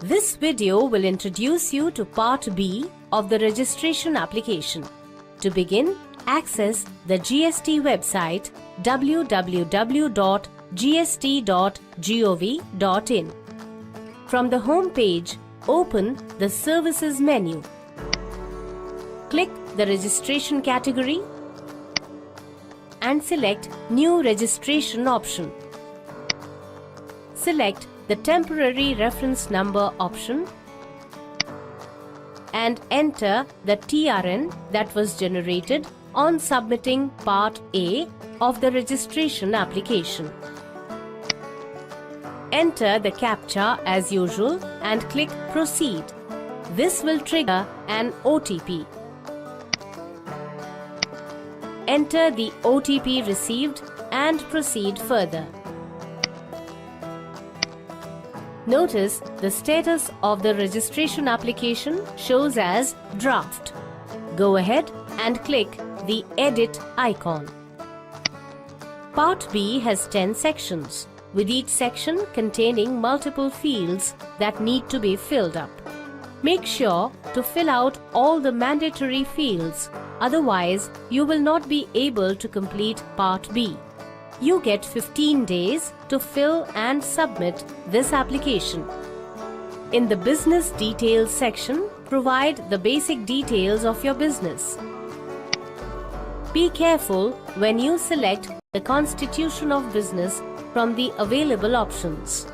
This video will introduce you to Part B of the registration application. To begin, access the GST website www.gst.gov.in. From the home page, open the Services menu. Click the Registration category and select New Registration option. Select the Temporary Reference Number option and enter the TRN that was generated on submitting Part A of the registration application. Enter the CAPTCHA as usual and click Proceed. This will trigger an OTP. Enter the OTP received and proceed further. Notice the status of the registration application shows as Draft. Go ahead and click the Edit icon. Part B has 10 sections, with each section containing multiple fields that need to be filled up. Make sure to fill out all the mandatory fields, otherwise you will not be able to complete Part B. You get 15 days to fill and submit this application. In the Business Details section, provide the basic details of your business. Be careful when you select the Constitution of Business from the available options.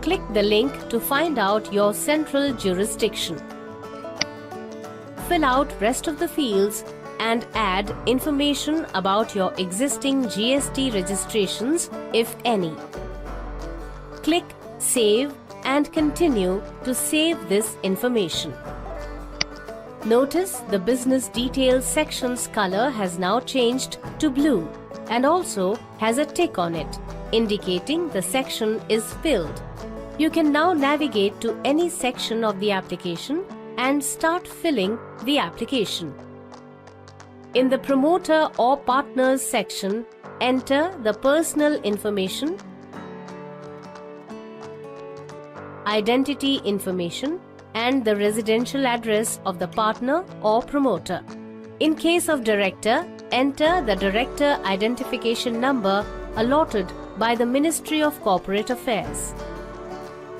Click the link to find out your central jurisdiction. Fill out rest of the fields and add information about your existing GST registrations, if any. Click Save and continue to save this information. Notice the Business Details section's color has now changed to blue and also has a tick on it, indicating the section is filled. You can now navigate to any section of the application and start filling the application. In the Promoter or Partners section, enter the personal information, identity information, and the residential address of the partner or promoter. In case of director, enter the director identification number allotted by the Ministry of Corporate Affairs.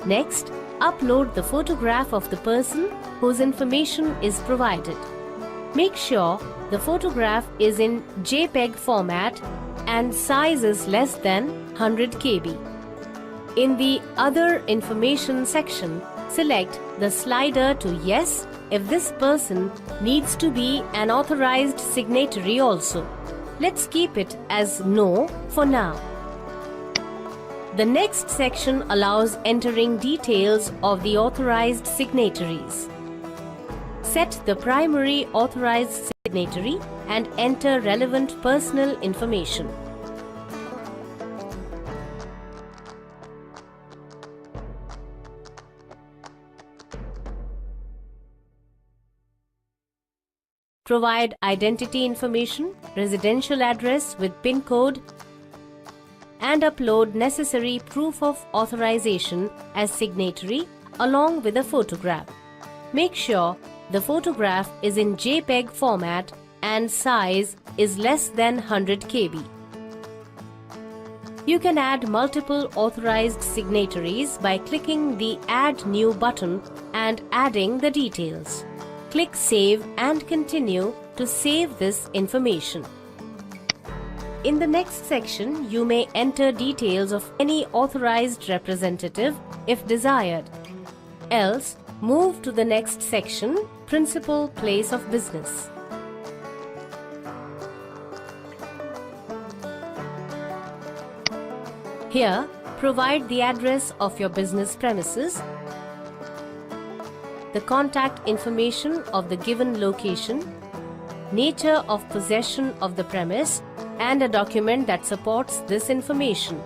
Next, upload the photograph of the person whose information is provided. Make sure the photograph is in JPEG format and size is less than 100 KB. In the Other Information section, select the slider to Yes if this person needs to be an authorized signatory also. Let's keep it as No for now. The next section allows entering details of the authorized signatories. Set the primary authorized signatory and enter relevant personal information. Provide identity information, residential address with PIN code, and upload necessary proof of authorization as signatory along with a photograph. Make sure the photograph is in JPEG format and size is less than 100 KB. You can add multiple authorized signatories by clicking the Add New button and adding the details. Click Save and continue to save this information. In the next section, you may enter details of any authorized representative if desired. Else, move to the next section, Principal Place of Business. Here, provide the address of your business premises, the contact information of the given location, nature of possession of the premise, and a document that supports this information.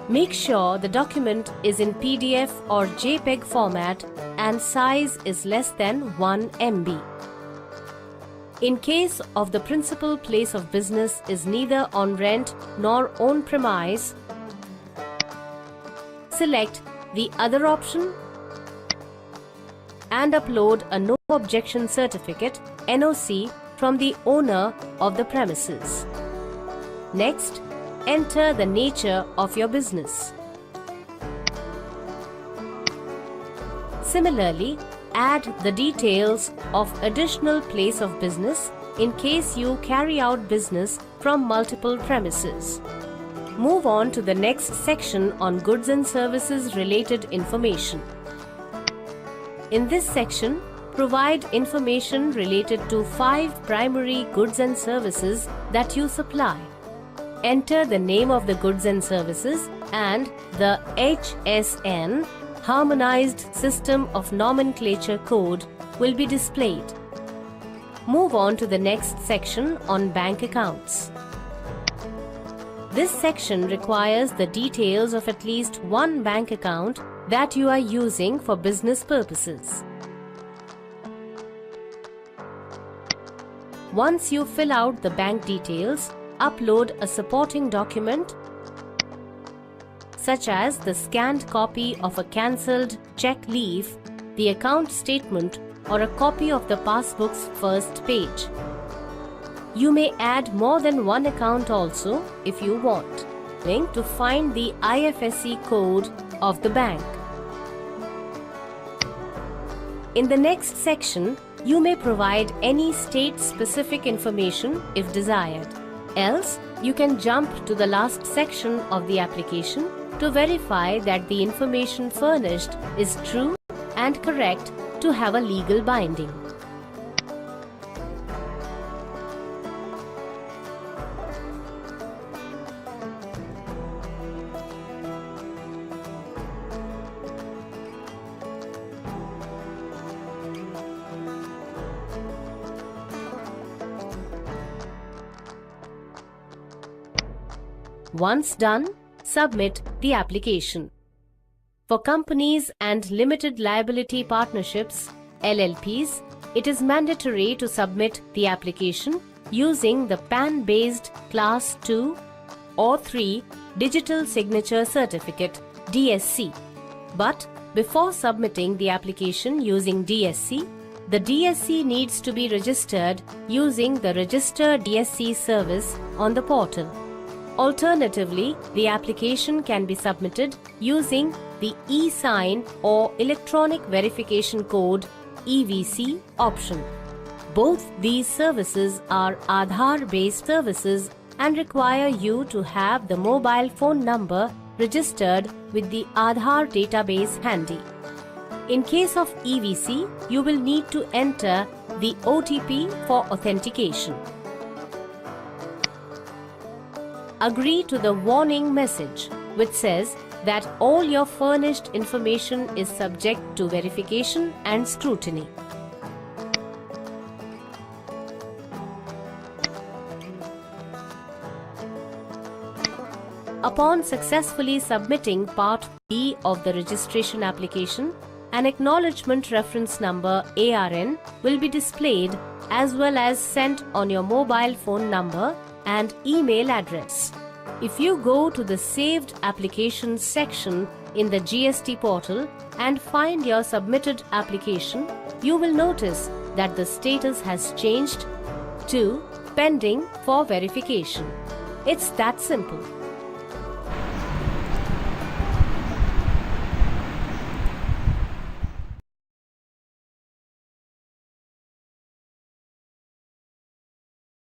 Make sure the document is in PDF or JPEG format and size is less than 1 MB. In case of the principal place of business is neither on rent nor own premise, select the other option and upload a no objection certificate (NOC) from the owner of the premises. Next, enter the nature of your business. Similarly, add the details of additional place of business in case you carry out business from multiple premises. Move on to the next section on goods and services related information. In this section, provide information related to 5 primary goods and services that you supply. Enter the name of the goods and services and the HSN Harmonized System of Nomenclature code will be displayed. Move on to the next section on bank accounts. This section requires the details of at least one bank account that you are using for business purposes. Once you fill out the bank details, upload a supporting document such as the scanned copy of a cancelled check leaf, the account statement, or a copy of the passbook's first page. You may add more than one account also if you want. Link to find the IFSC code of the bank. In the next section, you may provide any state-specific information if desired. Else, you can jump to the last section of the application to verify that the information furnished is true and correct to have a legal binding. Once done, submit the application. For companies and limited liability partnerships, LLPs, it is mandatory to submit the application using the PAN-based Class 2 or 3 Digital Signature Certificate (DSC). But before submitting the application using DSC, the DSC needs to be registered using the Register DSC service on the portal. Alternatively, the application can be submitted using the e-sign or electronic verification code (EVC) option. Both these services are Aadhaar-based services and require you to have the mobile phone number registered with the Aadhaar database handy. In case of EVC, you will need to enter the OTP for authentication. Agree to the warning message, which says that all your furnished information is subject to verification and scrutiny. Upon successfully submitting Part B of the registration application, an acknowledgement reference number (ARN) will be displayed as well as sent on your mobile phone number and email address. If you go to the Saved Applications section in the GST portal and find your submitted application, you will notice that the status has changed to Pending for Verification. It's that simple.